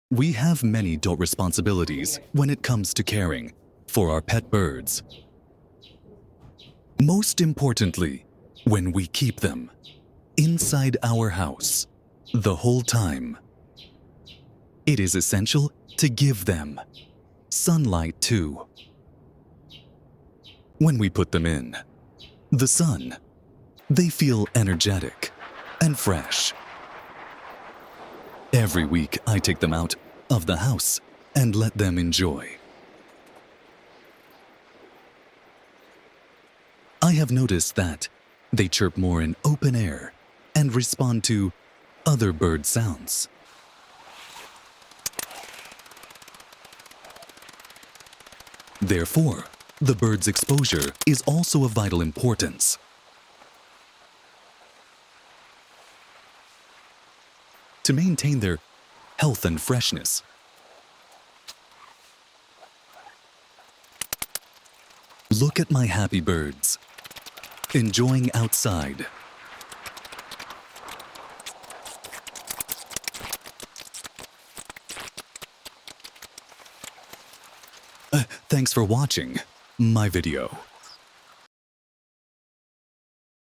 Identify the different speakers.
Speaker 1: We have many adult responsibilities when it comes to caring for our pet birds. Most importantly, when we keep them inside our house the whole time. It is essential to give them sunlight too. When we put them in the sun, they feel energetic and fresh. Every week I take them out of the house and let them enjoy. I have noticed that they chirp more in open air and respond to other bird sounds. Therefore, the bird's exposure is also of vital importance. To maintain their health and freshness. Look at my happy birds, enjoying outside. Thanks for watching my video.